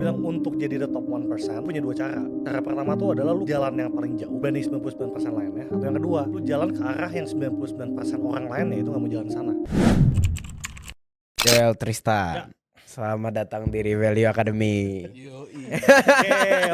Bilang untuk jadi the top 1% punya dua cara. Cara pertama tuh adalah lu jalan yang paling jauh banding 99% lainnya. Atau yang kedua, lu jalan ke arah yang 99% orang lainnya itu gak mau jalan sana. Del Tristan, Ya. selamat datang di Revalue Academy.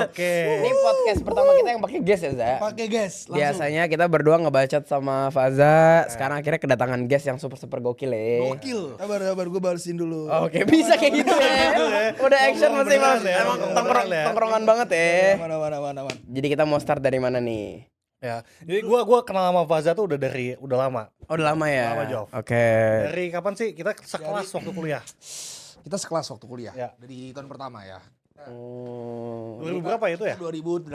Oke. Ini podcast pertama kita yang pakai guest ya, Za? Pakai guys, langsung. Biasanya kita berdua ngebacot sama Faza, sekarang akhirnya kedatangan guest yang super gokil ya. Gokil. Sabar, gue balesin dulu. Oke, bisa kayak gitu ya. Udah action masih beneran Mas. ya, Emang beneran ya. tongkrongan banget ya. Mana. Jadi kita mau start dari mana nih? Ya, jadi gua kenal sama Faza tuh udah lama. Oh, udah lama ya. Lama, Jov. Oke. Dari kapan sih kita sekelas waktu kuliah? Kita sekelas waktu kuliah. Ya. Dari tahun pertama ya. 2000 berapa itu ya? 2018.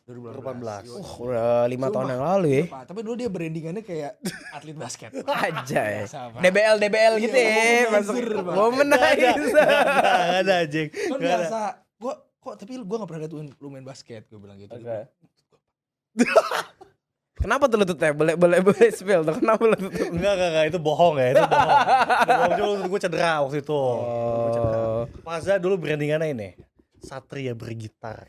2018. Udah 5 tahun yang lalu ya. Pak, tapi dulu dia brandingannya kayak atlet basket. Aja ya. Biasa, Pak. DBL gitu Iya, ya. Masuk womanizer, Pak. womanizer. Gak ada anjing. Kan Gak ada. biasa. Tapi gue gak pernah liat lu main basket. Gue bilang gitu. Oke. Kenapa tuh lututnya? Boleh spill tuh. Kenapa lututnya? Enggak, itu bohong ya, itu bohong. Itu bohong, cuma gue cedera waktu itu. Gua cedera. Faza dulu brandingannya ini, Satria bergitar.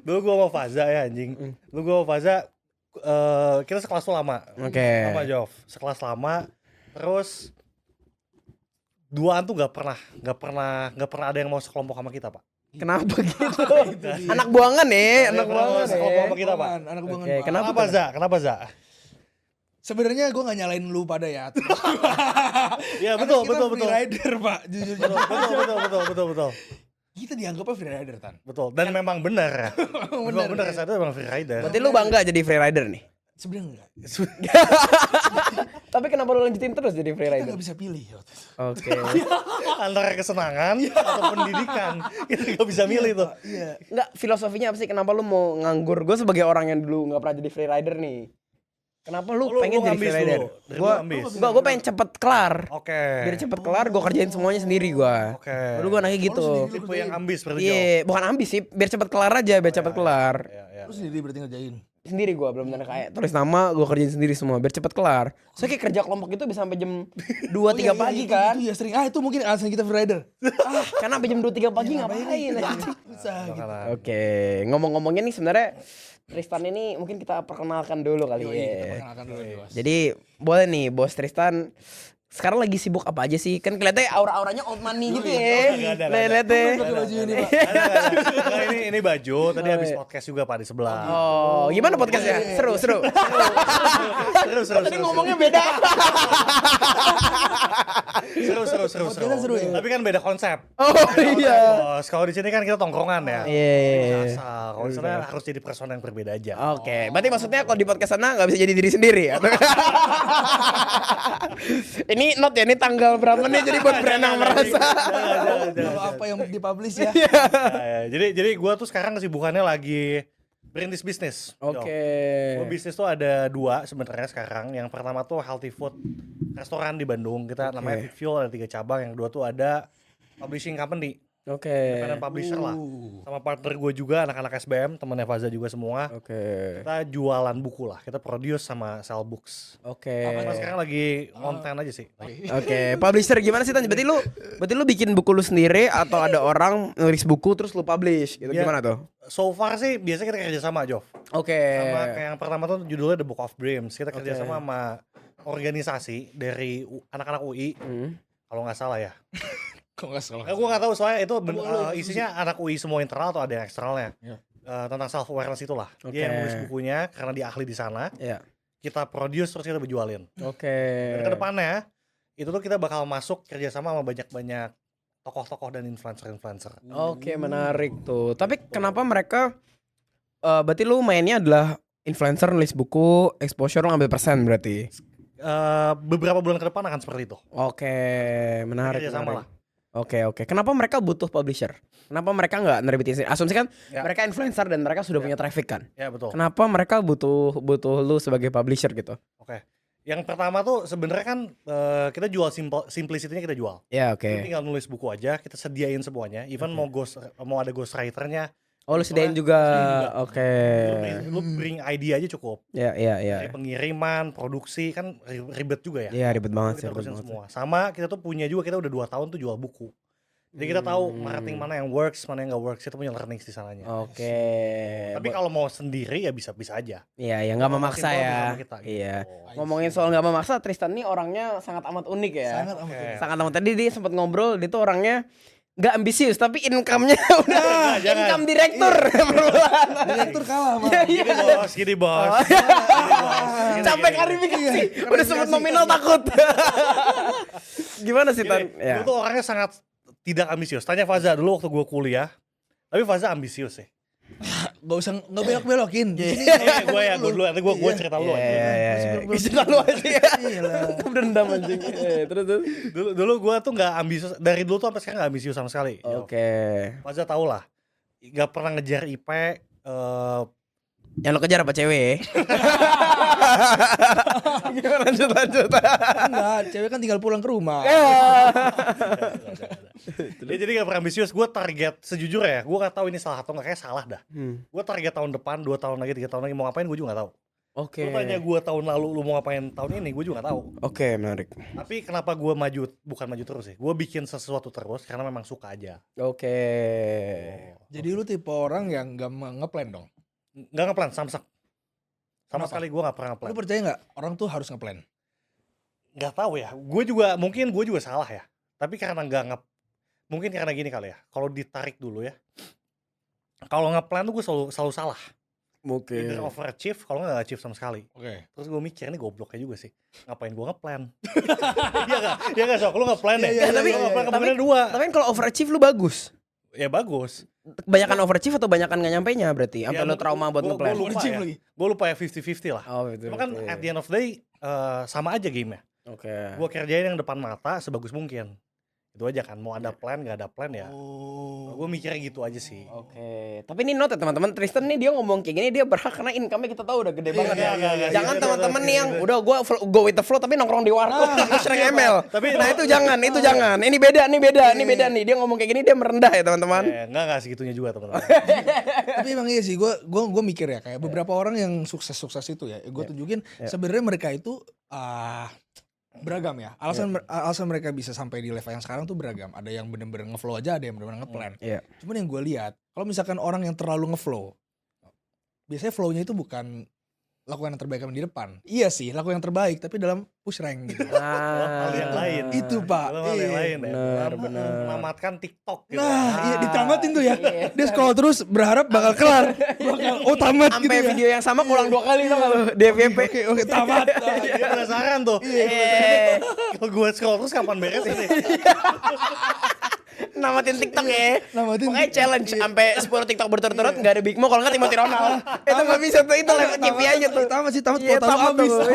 Dulu gue sama Faza ya anjing. Dulu gue sama Faza, kita sekelas tuh lama. Oke. Lama Jov, sekelas lama. Terus duaan tuh gak pernah ada yang mau sekelompok sama kita, Pak. Kenapa gitu? Anak buangan nih, anak buangan sekelompok sama nih. kita, Pak. Anak buangan. Oke, Pak. Kenapa Za? Sebenarnya gue gak nyalain lu pada ya. Ya Karena betul. kita free rider, Pak. Jujur. Betul. Kita dianggapnya free rider, Tan. Betul. Dan memang benar ya. Memang benar saya itu memang free rider. Berarti lu bangga jadi free rider nih? Sebenarnya enggak. Tapi kenapa lu lanjutin terus jadi free Kita rider? gak bisa pilih. Waktu itu. Oke. Antara kesenangan atau pendidikan kita nggak bisa milih tuh. Iya. Enggak, filosofinya apa sih? Kenapa lu mau nganggur? Gue sebagai orang yang dulu nggak pernah jadi free rider nih. Kenapa lu pengen jadi free rider? Gue pengen cepet kelar. Oke. Biar cepet kelar, gue kerjain semuanya sendiri gue. Oke. Dulu gue anaknya gitu. Tipe yang ambis berarti. Iya, bukan ambis sih. Biar cepet kelar aja, biar cepet kelar. Ya. Lu sendiri berarti ngerjain. Sendiri gue belum tanda kayak tulis nama, gue kerjain sendiri semua biar cepet kelar. So kayak kerja kelompok itu bisa sampai jam 2-3 pagi kan. Itu ya sering. Itu mungkin alasan kita free rider. Karena sampai jam 2-3 pagi ngapain? Bisa gitu. Oke, ngomong-ngomongnya nih sebenarnya Tristan ini mungkin kita perkenalkan dulu kali Kita ya. perkenalkan dulu nih, Bos. Jadi boleh nih Bos Tristan sekarang lagi sibuk apa aja sih? Kan kelihatannya aura-auranya old money gitu ya. Nggak ada. Lihat deh. Pakai baju ini, Pak. Nah, ini baju tadi habis podcast juga Pak di sebelah. Oh, gimana podcastnya? Seru. Tadi ngomongnya beda. Seru. Podcastnya seru ya? Tapi kan beda konsep. Oh iya. Bos, kalau di sini kan kita tongkrongan ya. Iya. Asal, kalau di sana harus jadi persona yang berbeda aja. Oke, berarti maksudnya kalau di podcast sana nggak bisa jadi diri sendiri ya? Ini not ya, ini tanggal berapa nih jadi buat brand yang merasa. Jangan. Kalau apa yang dipublish ya. Ya, jadi gue tuh sekarang kesibukannya lagi berintis bisnis. Oke. Gue bisnis tuh ada 2 sebenarnya sekarang. Yang pertama tuh healthy food restoran di Bandung. Kita namanya Fit Fuel, ada 3 cabang. Yang kedua tuh ada publishing company. Oke. Independent publisher lah. Sama partner gue juga anak-anak SBM, temennya Faza juga semua. Oke. Kita jualan buku lah. Kita produce sama sell books. Oke. Nah, sekarang lagi konten aja sih. Oke, publisher gimana sih Tan? Berarti lu bikin buku lu sendiri atau ada orang nulis buku terus lu publish gitu? Iya. Gimana tuh? So far sih biasanya kita kerja sama, Jov. Oke. Sama kayak yang pertama tuh judulnya The Book of Dreams. Kita kerja sama organisasi dari anak-anak UI. Kalau nggak salah ya. Kok enggak salah. Gue nggak tahu soalnya itu isinya anak UI semua internal atau ada yang eksternalnya. Iya. Tentang self awareness itulah. Oke. Dia yang nulis bukunya karena dia ahli di sana. Iya. Kita produce terus kita berjualin. Oke. Dan ke depannya itu tuh kita bakal masuk kerjasama sama banyak-banyak tokoh-tokoh dan influencer-influencer. Oke, menarik tuh. Tapi kenapa mereka berarti lu mainnya adalah influencer nulis buku, exposure lu ngambil persen berarti. Beberapa bulan ke depan akan seperti itu. Oke, menarik. Kerjasama menarik. lah. Oke. Kenapa mereka butuh publisher? Kenapa mereka nggak nerbitin sendiri? Asumsi kan Ya. mereka influencer dan mereka sudah punya traffic kan. Ya betul. Kenapa mereka butuh lu sebagai publisher gitu? Oke. Yang pertama tuh sebenarnya kan kita jual simplicity-nya kita jual. Ya, Lu oke. tinggal nulis buku aja, kita sediain semuanya. Even mau ada ghostwriter-nya. Oh, lu sediain juga. Oke. Lu bring idea aja cukup. Ya. Dari pengiriman, produksi kan ribet juga ya. Iya, ribet banget sih, Kita ribet urusin banget. semua. Sama kita tuh punya juga, kita udah 2 tahun tuh jual buku. Jadi kita tahu marketing mana yang works, mana yang nggak works, kita punya learning di sananya. Oke. Tapi kalau mau sendiri ya bisa aja. Iya, ya nggak memaksa Simple ya. sama kita, gitu. Iya. Ngomongin soal nggak memaksa, Tristan nih orangnya sangat amat unik ya. Sangat amat unik. Sangat amat. Tadi dia sempat ngobrol, dia tuh orangnya nggak ambisius tapi income-nya udah income direktur. Direktur kalah mah. Gini bos. Capek klarifikasi. Udah sebut nominal takut. Gimana sih Tan? Gue tuh orangnya sangat tidak ambisius. Tanya Faza dulu waktu gue kuliah. Tapi Faza ambisius ya. Gak belok-belokin. Gue dulu, nanti gue cerita lu aja. Cerita lu aja ya. Dendam anjing. Terus. Dulu gue tuh gak ambisius. Dari dulu tuh sampai sekarang gak ambisius sama sekali. Oke. Faza tau lah. Gak pernah ngejar IP. Yang lo kejar apa cewek? Gimana lanjut. Enggak, cewek kan tinggal pulang ke rumah. Jadi gak pernah ambisius. Gue target sejujurnya ya, gue gak tahu ini salah atau gak, kayak salah dah. Gue target tahun depan, 2 tahun lagi, 3 tahun lagi mau ngapain gue juga gak tahu. Oke. Lu tanya gue tahun lalu lu mau ngapain tahun ini, gue juga gak tahu. Oke, menarik. Tapi kenapa gue bukan maju terus sih. Gue bikin sesuatu terus karena memang suka aja. Oke. Jadi lu tipe orang yang gak ngeplan dong? Gak ngeplan, samsak. Sama Kenapa? sekali gue gak pernah ngeplan. Lu percaya gak orang tuh harus ngeplan? Gak tahu ya, mungkin gue juga salah ya. Tapi karena mungkin karena gini kali ya. Kalau ditarik dulu ya, kalau ngeplan tuh gue selalu salah. Oke. Either overachieve, kalau nggak achieve sama sekali. Oke. Terus gue mikir ini gobloknya juga sih. Ngapain gue ngeplan? Iya nggak sok, lu ngeplan deh. Tapi Kemudian 2. Tapi kalau overachieve lu bagus. Ya bagus. Kebanyakan overachieve atau banyakan nggak nyampenya berarti? Sampai Ya, lu trauma buat ngeplan. Gue lupa ya 50-50 lah. Oh, betul. Cuma kan at the end of the day sama aja game-nya. Oke. Gue kerjain yang depan mata sebagus mungkin. Itu aja kan, mau ada plan gak ada plan ya. Gue mikirnya gitu aja sih. Oke. Tapi ini note ya teman-teman, Tristan nih dia ngomong kayak gini dia berhak karena income-nya kita tahu udah gede banget ya. Jangan teman-teman nih yang udah gue go with the flow tapi nongkrong di warkop terus sering ML. Nah itu jangan. Ini beda nih. Dia ngomong kayak gini dia merendah ya teman-teman. Enggak segitunya juga teman-teman. Tapi emang iya sih, gue mikir ya kayak beberapa orang yang sukses itu ya, gue tunjukin sebenarnya mereka itu beragam ya. Alasan mereka bisa sampai di level yang sekarang tuh beragam. Ada yang bener-bener ngeflow aja, ada yang bener-bener ngeplan. Cuman yang gue lihat, kalau misalkan orang yang terlalu ngeflow, biasanya flownya itu bukan lakukan yang terbaik di depan. Iya sih, lakukan yang terbaik tapi dalam push rank gitu. Hal yang lain. Itu Pak. Hal yang lain ya. Benar. Menamatkan TikTok gitu. Nah, iya ditamatin tuh ya. Dia scroll terus berharap bakal kelar. Tamat gitu Sampai ya. video yang sama ulang 2 kali tuh kalau di FYP. Oke, tamat. Dia penasaran tuh. Kalau gue scroll terus kapan beres ini? Namatin TikTok ya. Namatin Pokoknya challenge sampai 10 TikTok berturut-turut enggak ada Big Mo kalau enggak Timothy Ronald. Itu enggak bisa tuh, itu lewat KPI aja tuh. Tamat Iya, kalau tahu tamat habis. tuh.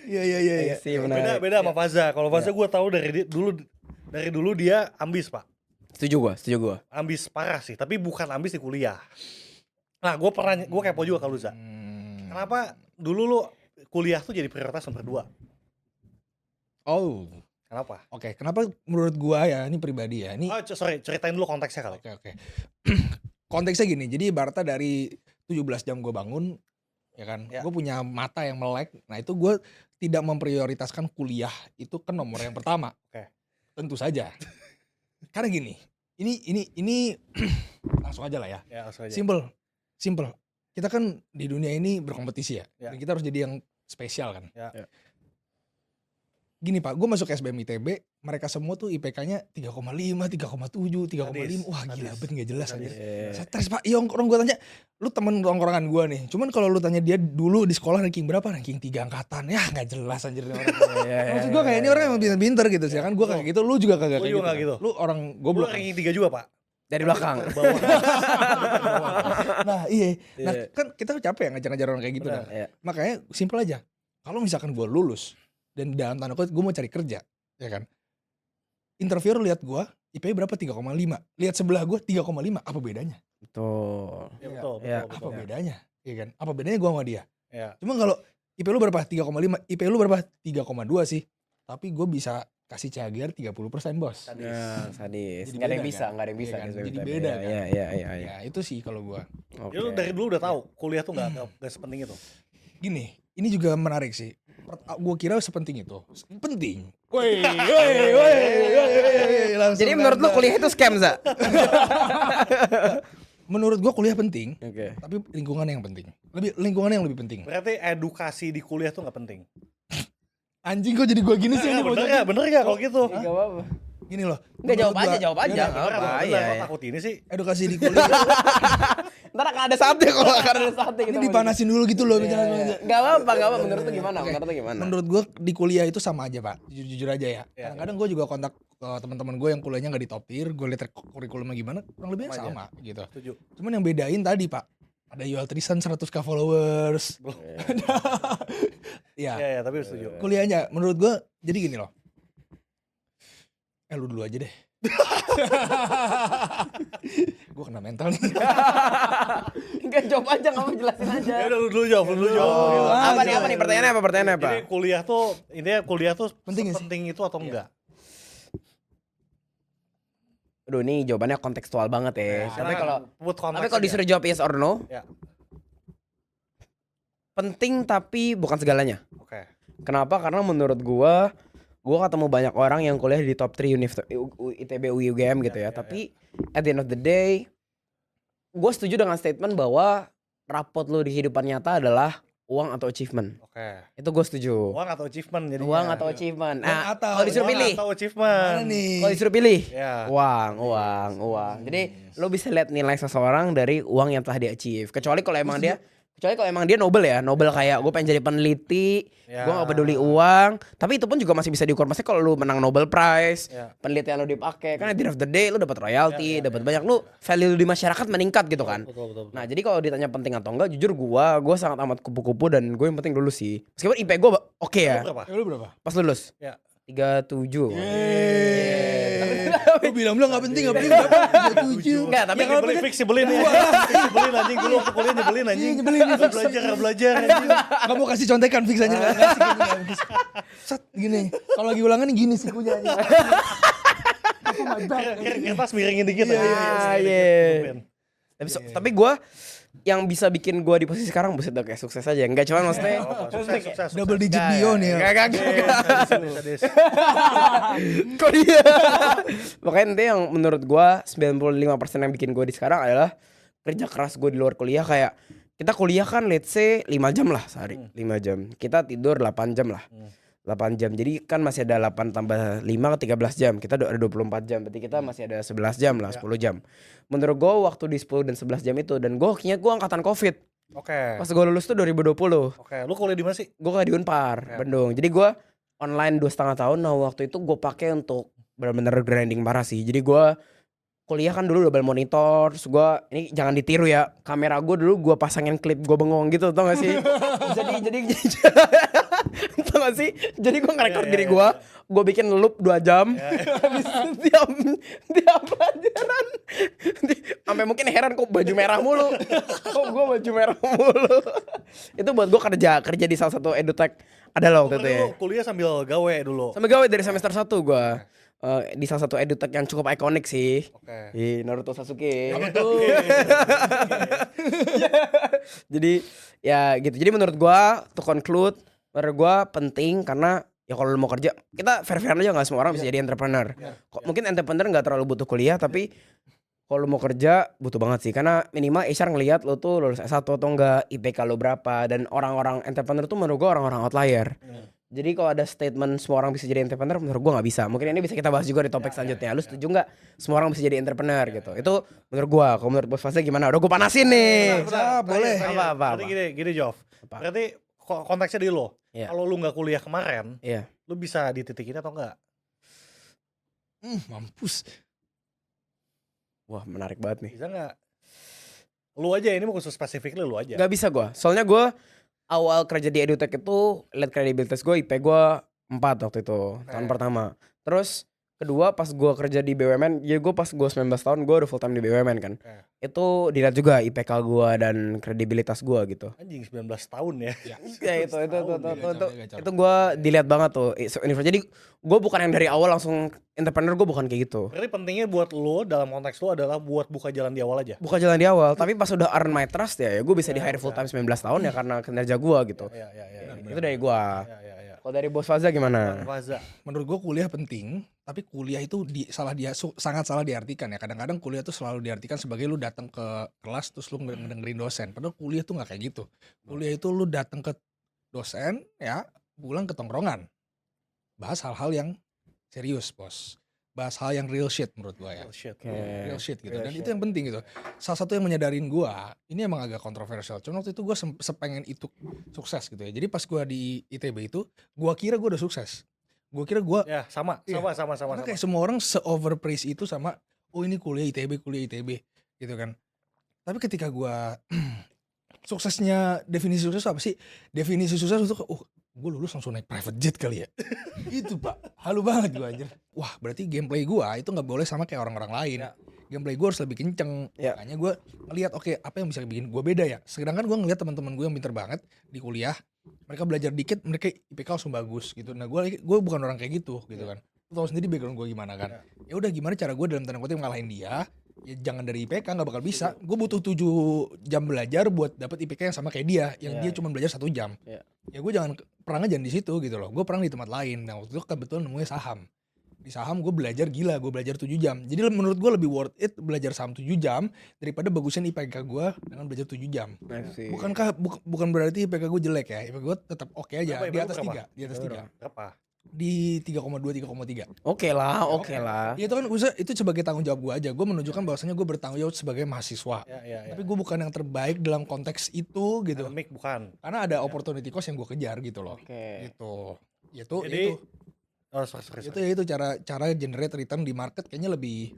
Iya. Sih, benar. Beda sama Faza. Kalau Faza gue tahu dari dulu dia ambis, Pak. Setuju gua. Ambis parah sih, tapi bukan ambis di kuliah. Nah, gue kepo juga kalau Za. Kenapa dulu lu kuliah tuh jadi prioritas nomor 2? Oh. Kenapa? Oke, kenapa menurut gua ya, ini pribadi ya. Ini Ceritain dulu konteksnya kali. Oke. Konteksnya gini, jadi ibaratnya dari 17 jam gue bangun, ya kan, gue punya mata yang melek. Nah itu gue tidak memprioritaskan kuliah itu ke nomor yang pertama. Oke. Tentu saja. Karena gini, ini langsung aja lah ya. Ya, langsung aja. Simple. Kita kan di dunia ini berkompetisi ya. Ya. Dan kita harus jadi yang spesial kan. Ya. Gini Pak, gue masuk SBM ITB, mereka semua tuh IPK-nya 3,5, 3,7, 3,5. Wah gila bet gak jelas aja. Stres Pak, iya orang gue tanya, lu temen tongkrongan gue nih. Cuman kalau lu tanya dia dulu di sekolah ranking berapa? Ranking 3 angkatan. Ya gak jelas anjir nih orang. Maksud gue kayak ini orang emang pinter-pinter gitu sih. Kan gue kayak gitu, lu juga kagak kayak gitu. Lu orang goblok. Lu ranking 3 juga Pak? Dari belakang. Nah iya. Nah kan kita capek ya ngajar-ngajar orang kayak gitu kan. Makanya simple aja. Kalau misalkan gue lulus, dan dalam tanda kutip gue mau cari kerja, ya kan, interviewer lihat gue IP berapa 3,5, lihat sebelah gue 3,5, apa bedanya? Betul. Ya, betul. Apa bedanya? Iya kan? Apa bedanya gue sama dia? Ya. Cuma kalau IP lu berapa 3,5, IP lu berapa 3,2 sih, tapi gue bisa kasih CAGR 30% bos. Sadis. Jadi Nggak ada yang beda bisa, kan? nggak ada yang bisa. Iya kan? Jadi beda kan? Iya. Ya itu sih kalau gue. Ya, lu dari dulu udah tahu kuliah tuh nggak sepenting itu. Gini, ini juga menarik sih. Gue kira sepenting itu. Penting. Jadi menurut lu kuliah itu scam, Za? Menurut gue kuliah penting, Oke. tapi lingkungan yang penting. Lingkungan yang lebih penting. Berarti edukasi di kuliah tuh nggak penting. Anjing kok jadi gue gini sih? Bener gak? Bener gak kalau gitu? Enggak apa-apa. Gini loh. Enggak, jawab menurut aja, gua, jawab aja. yaudah, Enggak apa-apa. Bener, Iya. kok takut ini sih? edukasi di kuliah. Ntar akan ada sate kalau akan ada sate Ini dipanasin dulu gitu loh. Enggak apa-apa, enggak apa. Menurut lu gimana? Menurut lu gimana? Menurut gue di kuliah itu sama aja Pak. Jujur aja ya. Kadang-kadang gue juga kontak teman-teman gue yang kuliahnya nggak di top tier. Gue lihat kurikulumnya gimana, kurang lebihnya sama gitu. Setuju. Cuman yang bedain tadi Pak, ada Yual Trisan 100k followers. Ya, Iya, tapi setuju. kuliahnya menurut gue jadi gini loh. Lu dulu aja deh. Gue kena mental nih. Enggak, jawab aja, enggak mau jelasin aja. Ya udah lu dulu jawab. Apa nih? Pertanyaannya apa? Jadi kuliah tuh, intinya kuliah tuh Penting nggak sih? penting itu atau enggak? Aduh, ini jawabannya kontekstual banget ya. Tapi Karena kalau disuruh jawab yes or no, Ya. penting tapi bukan segalanya. Oke. Kenapa? Karena menurut gua ketemu banyak orang yang kuliah di top 3 ITB, UI, UGM gitu ya. Tapi at the end of the day, gua setuju dengan statement bahwa rapot lu di kehidupan nyata adalah uang atau achievement. Oke. Itu gue setuju. Uang atau achievement jadinya. Uang atau achievement. Nah, atau- kalau disuruh Uang pilih, atau achievement. Mana nih? kalau disuruh pilih, Ya. uang. Jadi lo bisa lihat nilai seseorang dari uang yang telah dia achieve. Kecuali kalau emang dia Nobel ya, Nobel kayak gue pengen jadi peneliti, Ya. gue gak peduli uang. Tapi itu pun juga masih bisa diukur. Maksudnya kalau lu menang Nobel Prize, Ya. penelitian lu dipakai, kan at the end of the day lu dapat royalty, dapat banyak, lu value lu di masyarakat meningkat gitu kan. Betul. Nah jadi kalau ditanya penting atau enggak, jujur gue sangat amat kupu-kupu dan gue yang penting lulus sih. Meskipun IP gue oke ya, Berapa? Lu berapa? pas lulus Ya. 37. Lu bilang gak penting, gak penting. 37. Enggak, tapi Tapi nyebelin fix nyebelin ya. Nyebelin anjing dulu waktu kuliah nyebelin anjing. Nyebelin nih, fix. Belajar anjing. Gak mau kasih contekan fix aja. Gak kasih gini. Set gini. Kalau lagi ulangan nih gini sikunya aja. Apa my bad? Kertas miringin dikit Iya, aja. iya. Tapi gue yang bisa bikin gue di posisi sekarang buset udah kayak sukses aja. Enggak, cuman maksudnya Sukses. Double digit Dion ya. Enggak. Sadis. Kok dia? Makanya nanti yang menurut gua 95% yang bikin gua di sekarang adalah kerja keras gua di luar kuliah. Kayak kita kuliah kan let's say 5 jam lah sehari, 5 jam. Kita tidur 8 jam lah. 8 jam. Jadi kan masih ada 8 tambah 5 ke 13 jam. Kita ada 24 jam. Berarti kita masih ada 11 jam lah, 10 jam. Menurut gua waktu di 10 dan 11 jam itu, dan gua kayaknya gua angkatan Covid. Oke. Pas gua lulus tuh 2020. Oke, lu kuliah di mana sih? Gue di Unpar, Bandung. Jadi gue online 2,5 tahun. Nah waktu itu gue pakai untuk benar-benar grinding parah sih. Jadi gue kuliah kan dulu double monitor. Terus gue, ini jangan ditiru ya, kamera gue dulu gue pasangin klip gue bengong gitu, tau gak sih? jadi tau gak sih? Jadi gue ngerekord diri gue bikin loop 2 jam. Habis tiap pelajaran sampai mungkin heran kok baju merah mulu. Kok gue baju merah mulu. Itu buat gue kerja di salah satu edutech ada loh waktu itu ya. Lu kuliah sambil gawe dulu. Sampai gawe dari semester 1 gue. Di salah satu edutech yang cukup ikonik sih. Oke. Di Naruto Sasuke. Apa tuh? Jadi ya gitu. Jadi menurut gua to conclude, menurut gua penting karena ya kalau lu mau kerja, kita fair-fair aja nggak semua orang bisa jadi entrepreneur. Mungkin entrepreneur nggak terlalu butuh kuliah, tapi kalau lu mau kerja butuh banget sih. Karena minimal HR ngelihat lu tuh lulus S1 atau enggak, IPK lu berapa, dan orang-orang entrepreneur tuh menurut gua orang-orang outlier. Jadi kalau ada statement semua orang bisa jadi entrepreneur, menurut gua nggak bisa. Mungkin ini bisa kita bahas juga di topik selanjutnya. Lu setuju nggak semua orang bisa jadi entrepreneur gitu? Itu menurut gua. Kalau menurut Bos Fase gimana? Udah gua panasin nih. Boleh. Apa. Berarti gini Jov. Apa? Berarti konteksnya di lo. Iya. Kalau lu nggak kuliah kemarin, Iya. lu bisa di titik ini atau enggak? Mampus. Wah, menarik banget nih. Bisa nggak? Lu aja, ini mau khusus spesifik lu aja. Gak bisa gua. Soalnya gua awal kerja di edutech itu lihat kredibilitas gua, IP gua 4 waktu itu, tahun pertama. Terus Kedua pas gue kerja di BUMN, ya gue pas gue 19 tahun gue udah full time di BUMN kan. Itu dilihat juga IPK gue dan kredibilitas gue gitu. Anjing 19 tahun ya. Ya itu gue dilihat banget tuh universitas. Jadi gue bukan yang dari awal langsung entrepreneur, gue bukan kayak gitu. Berarti pentingnya buat lo dalam konteks lo adalah buat buka jalan di awal aja. Buka jalan di awal, tapi pas udah earn my trust ya gue bisa di hire full time 19 tahun ya karena kinerja gue gitu. Itu dari gue. Kalau dari Bos Faza gimana? Menurut gue kuliah penting, tapi kuliah itu sangat salah diartikan ya. Kadang-kadang kuliah tuh selalu diartikan sebagai lu datang ke kelas terus lu ngedengerin dosen. Padahal kuliah tuh nggak kayak gitu. Kuliah itu lu datang ke dosen ya, pulang ke tongkrongan, bahas hal-hal yang serius bos, bahas hal yang real shit menurut gue ya. Real shit gitu. Dan itu yang penting gitu. Salah satu yang menyadarin gue, ini emang agak kontroversial. Cuma waktu itu gue sepengen itu sukses gitu ya. Jadi pas gue di ITB itu, gue kira gue udah sukses. Gue kira gue sama. Karena kayak semua orang se-overpraise itu sama, oh ini kuliah ITB gitu kan. Tapi ketika gue suksesnya, definisi sukses apa sih? Definisi sukses itu gue lulus langsung naik private jet kali ya. Itu pak, halu banget gue anjir. Wah berarti gameplay gue itu gak boleh sama kayak orang-orang lain. Gameplay gue harus lebih kenceng. Makanya gue ngeliat oke, apa yang bisa bikin gue beda ya. Sedangkan gue ngeliat teman-teman gue yang pinter banget di kuliah, mereka belajar dikit, mereka IPK langsung bagus gitu. Nah gue bukan orang kayak gitu kan. Lu tau sendiri background gue gimana kan. Ya udah gimana cara gue dalam tanda kutip ngalahin dia. Ya jangan dari IPK, gak bakal bisa. Gue butuh 7 jam belajar buat dapet IPK yang sama kayak dia, yang dia cuma belajar 1 jam. Ya gue perangnya jangan di situ gitu loh. Gue perang di tempat lain. Nah waktu itu kebetulan nemunya saham. Di saham gue belajar gila, gue belajar 7 jam. Jadi menurut gue lebih worth it belajar saham 7 jam daripada bagusan IPK gue dengan belajar 7 jam. Bukan berarti IPK gue jelek ya. IPK gue tetap oke aja. Di atas 3. Berapa? Di 3,2 3,3. Oke lah. Ya itu kan itu sebagai tanggung jawab gue aja. Gue menunjukkan bahwasanya gue bertanggung jawab sebagai mahasiswa. Tapi gue bukan yang terbaik dalam konteks itu gitu. Akademik bukan. Karena ada opportunity cost yang gue kejar gitu loh. Gitu. Itu cara generate return di market kayaknya lebih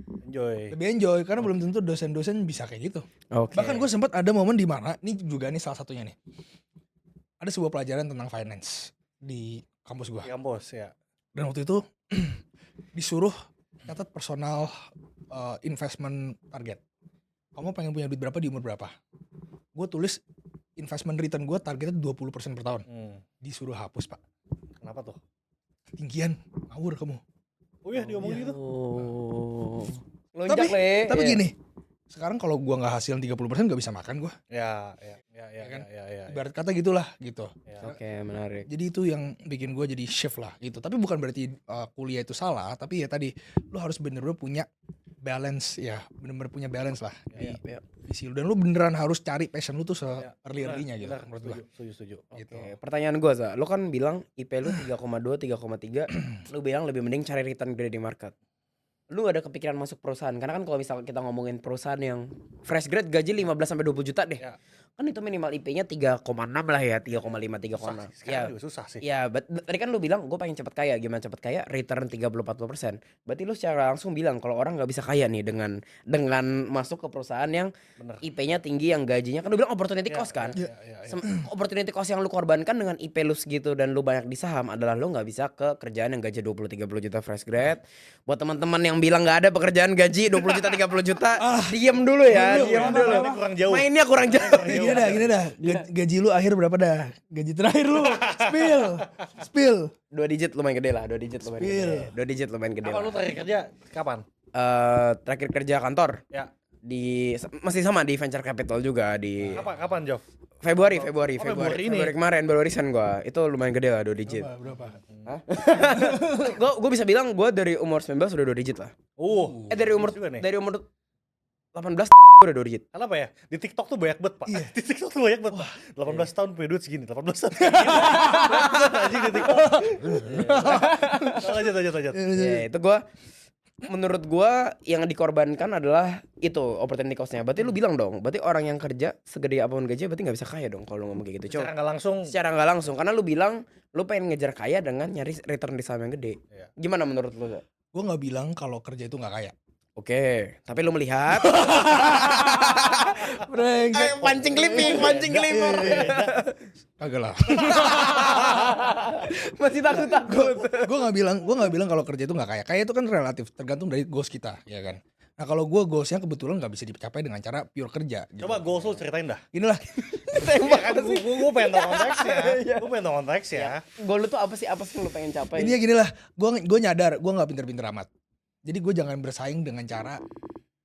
enjoy karena belum tentu dosen-dosen bisa kayak gitu. Bahkan gue sempat ada momen di mana ini juga nih salah satunya nih. Ada sebuah pelajaran tentang finance di kampus gue. Di kampus ya. Dan waktu itu disuruh catat personal investment target. Kamu pengen punya duit berapa di umur berapa? Gue tulis investment return gue targetnya 20% per tahun. Disuruh hapus pak. Kenapa tuh? Ketinggian, ngawur kamu. Oh iya diomongin gitu. Tapi gini, sekarang kalau gua nggak hasil 30% nggak bisa makan gua. Ya. Ibarat kata gitulah gitu. Oke, menarik. Jadi itu yang bikin gua jadi shift lah gitu. Tapi bukan berarti kuliah itu salah, tapi ya tadi lu harus bener-bener punya balance ya, bener-bener punya balance lah di visi lu, dan lu beneran harus cari passion lu tuh early-nya gitu menurut gua. Setuju. Gitu. Oke, pertanyaan gue Za, lu kan bilang IP lu 3,2, 3,3, lu bilang lebih mending cari return gede di market. Lu gak ada kepikiran masuk perusahaan? Karena kan kalau misalnya kita ngomongin perusahaan yang fresh grade gaji 15-20 juta deh. Kan itu minimal IP-nya 3,6 lah ya, 3,5, 3,6. Ya, susah sih. Ya, tadi kan lu bilang gue pengen cepet kaya. Gimana cepet kaya? Return 30-40%. Berarti lu secara langsung bilang kalau orang gak bisa kaya nih dengan masuk ke perusahaan yang IP-nya tinggi, yang gajinya kan lu bilang opportunity cost kan. Opportunity cost yang lu korbankan dengan IP lu segitu dan lu banyak di saham adalah lu gak bisa ke kerjaan yang gaji 20-30 juta fresh grade. Buat teman-teman yang bilang gak ada pekerjaan gaji 20 juta 30 juta, diem dulu ya, diem dulu. Mainnya kurang jauh. Gini dah. Gaji lu akhir berapa dah? Gaji terakhir lu. Spill. 2 digit lumayan gede lah, 2 digit lumayan gede. 2 digit lumayan gede. Kapan lu terakhir kerja? Kapan? Terakhir kerja kantor. Ya. Masih sama di venture capital juga di Kapan, Jov? Februari kemarin baru resign gua. Itu lumayan gede lah 2 digit. Berapa? Hah? Gua bisa bilang gua dari umur 19 udah 2 digit lah. Dari umur 18 udah 2 digit. Kenapa ya? Di TikTok tuh banyak banget, Pak. Di TikTok tuh banyak banget, Pak. 18 tahun punya duit segini, 18 tahun. Anjing di TikTok. Lanjut. Ya, itu menurut gua yang dikorbankan adalah itu opportunity cost-nya. Berarti lu bilang dong, berarti orang yang kerja segede apapun gaji berarti gak bisa kaya dong kalau lu ngomong kayak gitu. Secara nggak langsung. Karena lu bilang lu pengen ngejar kaya dengan nyari return di saham yang gede. Gimana menurut lu? Gue nggak bilang kalau kerja itu nggak kaya. Oke, tapi lu melihat Brengsek. pancing clipping. Kagak lah. Masih takut. Gue nggak bilang kalau kerja itu nggak kaya. Kaya itu kan relatif, tergantung dari goals kita, ya kan. Nah kalau gue goalsnya kebetulan nggak bisa dicapai dengan cara pure kerja. Gitu. Coba goals lu ceritain dah. Inilah. Ya kan gue pengen tahu konteksnya. Gue pengen tahu konteksnya. Gol lu tuh apa sih yang lu pengen capai? Ini ya gini lah. Gue nyadar gue nggak pinter-pinter amat. Jadi gue jangan bersaing dengan cara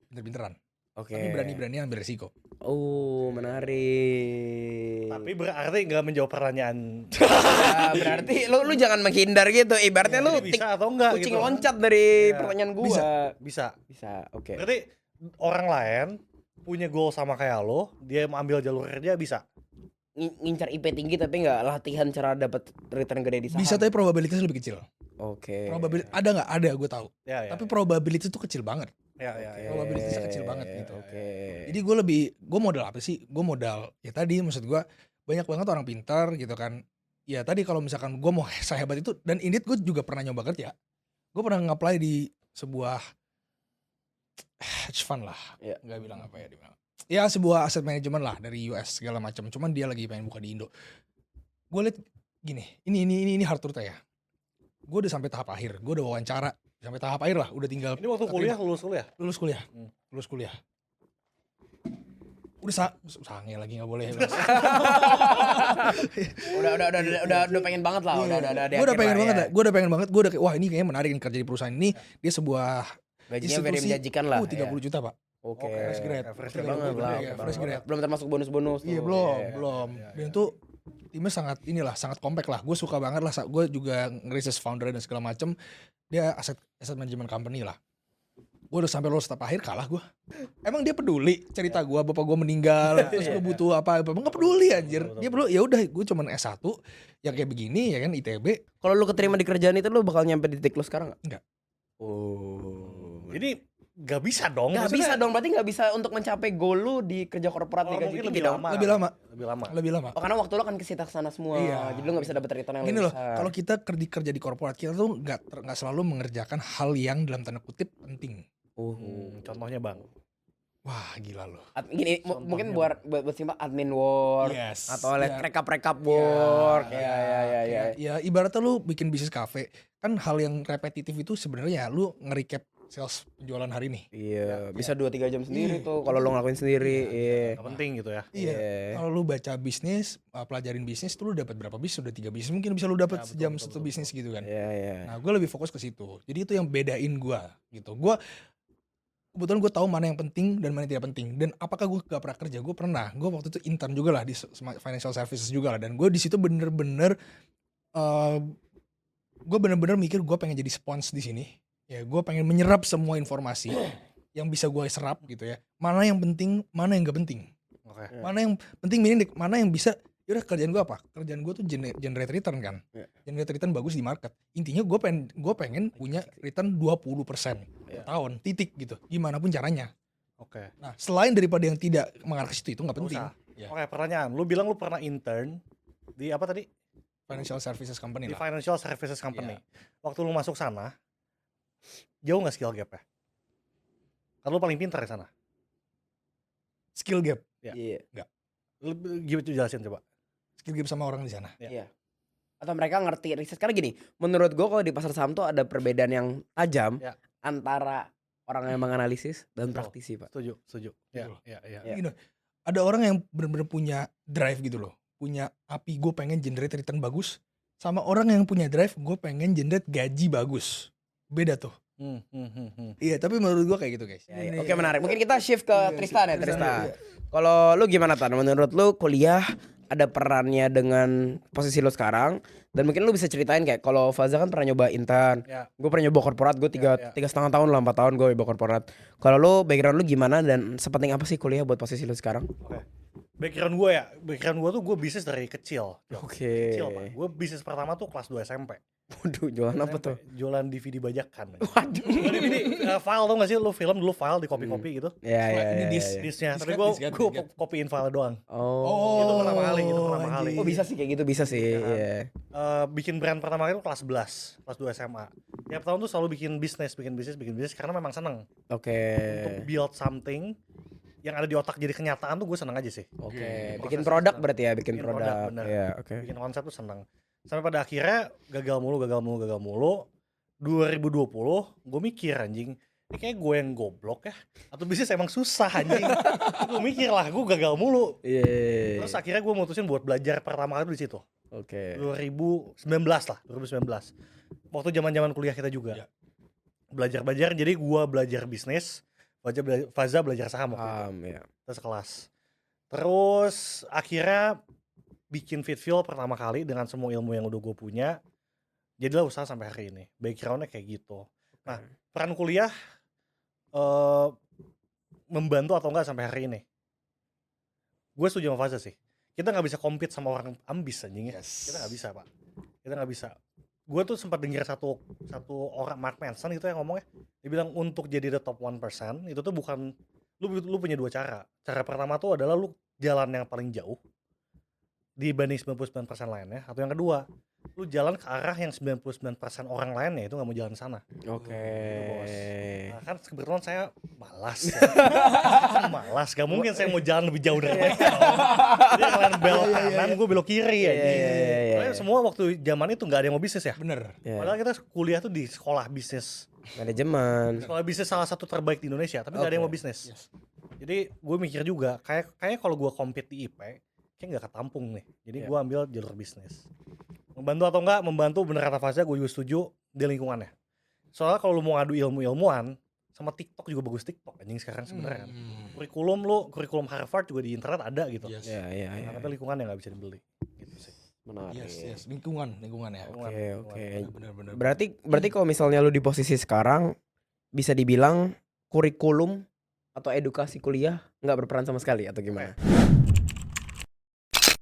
pinter-pinteran. Oke. Tapi berani-berani ambil resiko. Oh, menarik. Tapi berarti nggak menjawab pertanyaan. Ya, berarti lu jangan menghindar gitu. Ibaratnya lu Bisa atau enggak kucing gitu. loncat dari Iya. pertanyaan gua. Bisa. Oke. Berarti orang lain punya goal sama kayak lo, dia ambil jalur kerja bisa. Ngincar IP tinggi tapi nggak latihan cara dapat return gede di saham. Bisa tapi probabilitasnya lebih kecil. Oke. Ada nggak? Ada, gue tahu. Ya. Tapi probabilitas itu kecil banget. Ya. Probabilitasnya kecil banget gitu. Oke. Jadi gue modal apa sih? Gue modal ya tadi maksud gue banyak banget orang pintar gitu kan. Ya tadi kalau misalkan gue mau sehebat itu, dan indeed gue juga pernah nyoba kerja. Gue pernah nge-apply di sebuah hedge fund lah. Iya. Nggak bilang apa ya dia bilang. Ya sebuah aset manajemen lah dari US segala macam. Cuman dia lagi pengen buka di Indo. Gue liat gini, ini hard truth ya. Gue udah sampai tahap akhir. Gue udah wawancara sampai tahap akhir lah. Udah tinggal. Ini waktu kuliah, lulus kuliah. Lulus kuliah. Udah sange lagi nggak boleh. udah pengen banget lah. Gue udah pengen banget. Gue udah pengen banget. Gue udah kayak, wah ini kayaknya menarik nih kerja di perusahaan ini. Dia sebuah Gajinya very menjanjikan lah. 30 juta pak. Oke. Fresh grade. Fresh Oke grade. banget lah. Iya, fresh grade. Belum termasuk bonus-bonus. Iya tuh. belum. Dan itu timnya sangat kompak lah. Gue suka banget lah. Gue juga nge-research founder dan segala macem. Dia aset management company lah. Gue udah sampai lulus tahap akhir, kalah gue. Emang dia peduli cerita gue, bapak gue meninggal, terus gue butuh apa? Nggak peduli anjir. Dia perlu, ya udah gue cuman S1 yang kayak begini ya kan, ITB. Kalau lu keterima di kerjaan itu lu bakal nyampe di titik lu sekarang nggak? Enggak. Oh. Ini nggak bisa dong. Nggak maksudnya. bisa dong, berarti nggak bisa untuk mencapai goal lu di kerja korporat di gaji mungkin tinggi lebih dong. lama. Lebih lama. Oh, karena waktu lu kan kesita kesana semua, Iya. jadi lu nggak bisa dapat return yang Gini lebih loh, besar. kalau kita kerja di korporat, kita tuh nggak selalu mengerjakan hal yang dalam tanda kutip penting. Contohnya bang. Wah gila loh. Gini, mungkin buat simpel admin work Yes. atau Ya. rekap work. Ya. Ya ibaratnya lu bikin bisnis kafe, kan hal yang repetitif itu sebenarnya lu nge-recap sales penjualan hari ini. Iya, bisa 2-3 jam sendiri tuh kalau lu ngelakuin sendiri. Iya. Nggak penting gitu ya. Iya. Kalau lu baca bisnis, pelajarin bisnis tuh lu dapat berapa bisnis, udah 3 bisnis, mungkin bisa lu dapat sejam satu bisnis gitu kan. Iya. Nah, gue lebih fokus ke situ. Jadi itu yang bedain gue gitu. Kebetulan gue tahu mana yang penting dan mana yang tidak penting. Dan apakah gue gak pernah kerja? Gue pernah. Gue waktu itu intern juga lah di financial services juga lah. Dan gue di situ bener-bener gue bener-bener mikir gue pengen jadi spons di sini. Ya, gue pengen menyerap semua informasi yang bisa gue serap gitu ya. Mana yang penting, mana yang gak penting. Oke. Mana yang penting, mana yang bisa. Yaudah kerjaan gue apa? Kerjaan gue tuh generate return kan. Generate return bagus di market. Intinya gue pengen punya return 20% per tahun, titik gitu. Gimana pun caranya. Oke. Nah, selain daripada yang tidak mengarah ke situ itu nggak penting. Ya. Oke, pertanyaan. Lu bilang lu pernah intern di apa tadi? Financial services company Di lah. financial services company. Waktu lu masuk sana, jauh nggak skill gap-nya? Kan lu paling pintar di sana. Skill gap. Iya. Lu jelasin coba. Skill gap sama orang di sana. Iya. Atau mereka ngerti riset. Karena gini, menurut gue kalau di pasar saham tuh ada perbedaan yang tajam antara orang yang menganalisis dan praktisi, Pak. Setuju. Iya. Ya. Gini, ada orang yang benar-benar punya drive gitu loh. Punya api, gue pengen generate return bagus. Sama orang yang punya drive, gue pengen generate gaji bagus. Beda tuh. Iya, tapi menurut gue kayak gitu guys. Ya. Oke, menarik. Mungkin kita shift ke Tristan ya, Tristan. Kalau lu gimana, Tan? Menurut lu kuliah ada perannya dengan posisi lu sekarang, dan mungkin lu bisa ceritain kayak kalau Faza kan pernah nyoba intern, gue pernah nyoba korporat, gue 3,5 tahun lah, 4 tahun gue nyoba korporat. Kalau lu background lu gimana dan sepenting apa sih kuliah buat posisi lu sekarang? Oke. Background gue tuh gue bisnis dari kecil. Oke. Kecil Pak. Gue bisnis pertama tuh kelas 2 SMP. Waduh, jualan apa SMP. tuh? Jualan DVD bajakan. Waduh. Jualan DVD file tau gak sih lu film dulu file di kopi-kopi gitu. Ya, Ini Disnya. Tapi Disket. gue kopiin file doang. Oh. Itu pertama kali. Oh, bisa sih kayak gitu, bisa sih. Iya. Bikin brand pertama kali itu kelas 11, kelas 2 SMA. Tiap tahun tuh selalu bikin bisnis karena memang seneng. Oke. Untuk build something yang ada di otak jadi kenyataan tuh gue seneng aja sih. Oke. Prosesnya Bikin produk seneng. berarti ya, bikin produk. bener. Iya, oke. Bikin konsep tuh seneng. Sampai pada akhirnya gagal mulu. 2020 gue mikir anjing, ini kayak gue yang goblok ya, atau bisnis emang susah anjing. Gue mikir lah, gue gagal mulu. Iya. Terus akhirnya gue mutusin buat belajar pertama kali di situ. Oke. 2019. Waktu zaman kuliah kita juga. Iya. Belajar, jadi gue belajar bisnis, Faza belajar saham waktu itu. Ya. Kita sekelas. Terus akhirnya bikin Fitfeel pertama kali dengan semua ilmu yang udah gue punya. Jadilah usaha sampai hari ini. Backgroundnya kayak gitu. Nah, peran kuliah membantu atau enggak sampai hari ini? Gue setuju sama Faza sih. Kita nggak bisa compete sama orang ambis anjing ya. Kita nggak bisa Pak. Kita nggak bisa. Gue tuh sempat dengar satu orang, Mark Manson gitu yang ngomongnya. Dia bilang untuk jadi the top 1% itu tuh bukan lu punya dua cara. Cara pertama tuh adalah lu jalan yang paling jauh dibanding 99% lainnya, atau yang kedua lu jalan ke arah yang 99% orang lainnya itu nggak mau jalan sana. Oke. Nah, kan kebetulan saya malas ya. Malas, gak mungkin saya mau jalan lebih jauh dari mereka. Jadi kalian belok kanan, gue belok kiri ya. Soalnya semua waktu zaman itu nggak ada yang mau bisnis ya. Bener. Padahal kita kuliah tuh di sekolah bisnis. Manajemen. Sekolah bisnis salah satu terbaik di Indonesia, tapi nggak ada yang mau bisnis. Jadi gue mikir juga, kayak kalau gue compete di IP, kayak nggak ketampung nih. Jadi gue ambil jalur bisnis. Membantu atau enggak, membantu bener kata Faza, gue juga setuju di lingkungannya. Soalnya kalau lu mau ngadu ilmuwan, sama TikTok juga bagus TikTok anjing sekarang sebenarnya kan. Kurikulum Harvard juga di internet ada gitu. Iya. Nah, tapi lingkungan yang nggak bisa dibeli. Gitu sih. Menarik. Yes. Lingkungan ya. Oke. Bener. Berarti kalau misalnya lu di posisi sekarang, bisa dibilang kurikulum atau edukasi kuliah nggak berperan sama sekali atau gimana?